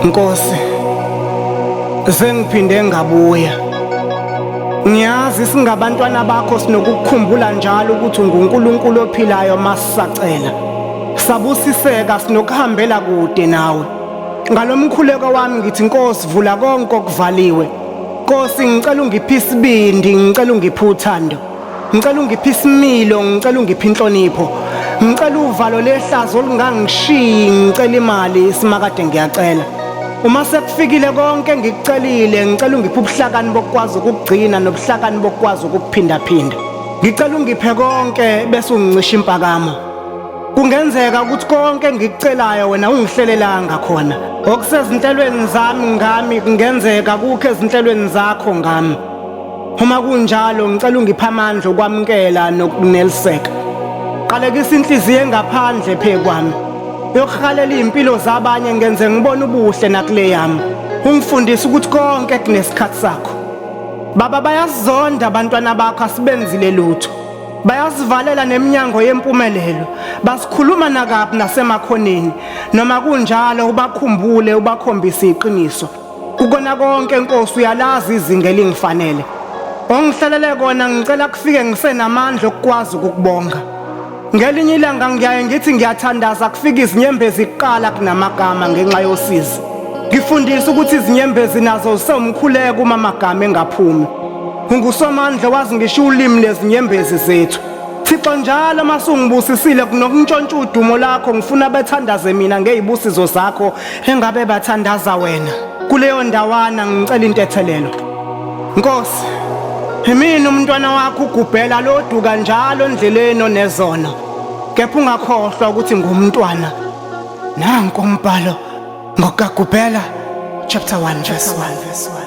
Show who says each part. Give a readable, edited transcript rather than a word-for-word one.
Speaker 1: Nkosi, sengiphinde ngabuya. Ngiyazi singabantwana bakho sinokukukhumbula njalo ukuthi unguNkulunkulu ophilayo masisacela. Sabusiseka sinokuhambela kude nawe. Ngalomkhuleko wami ngithi Nkosi vula konke okuvaliwe. Nkosi ngicela ungiphe isibindi, ngicela ungiphe uthando. Ngicela ungiphe isimilo, ngicela ungiphe inhlonipho. Ngicela uvalo lehlazo olungangishiyi, ngicela imali isimakade ngiyacela. Uma sekufikile konke ngikucelile, ngicela ungiphe ubuhlakani bokwazi ukugcina nobuhlakani bokwazi ukuphinda-phinda. Ngicela ungiphe konke bese ungicisha impakamo. Kungenzeka ukuthi konke ngikucelayo wena ungihlelelanga khona. Okusezinhlelweni zami ngami kungenzeka kukho ezinhlelweni zakho ngami. Uma kunjalo ngicela ungiphe amandla okwamukela nokuneliseka. Qalekisa inhliziyo engaphandle phe kwami. Yokuhalela impilo zabanye ngenze ngibone ubuhle nakule yami. Ungifundise ukuthi konke kunesikhathi sakho. Baba bayazonda abantwana bakho asibenzile lutho. Bayazivalela neminyango yempumelelo. Basikhuluma nakabi nasemakhoneni. Noma kunjalo ubakhumbule ubakhombise iqiniso. Kukona konke Nkosi uyalazi izinga elingifanele. Ongihlalele kona ngicela kufike ngisenamandla okukwazi ukukubonga. Ngelinye ilanga ngiyaye ngithi ngiyathandaza kufika izinyembezi kuqala kunamagama ngenxa yosizi. Ngifundisa ukuthi izinyembezi nazo zisewumkhuleko uma amagama engaphumi. Ungusomandla wazi ngisho ulimi lezinyembezi zethu. Thixo njalo masungibusisile kunokuntshontsha udumo lakho ngifuna bethandaze mina ngezibusizo zakho engabe bathandaza wena. Kuleyo ndawana ngicela intethelelo. Nkosi, mina umntwana wakho uGubhela loduka njalo endleleni onezona. Kepha ungakhohlwa ukuthi ngumntwana. Nanku umbhalo ngokaGubhela chapter 1 verse 1.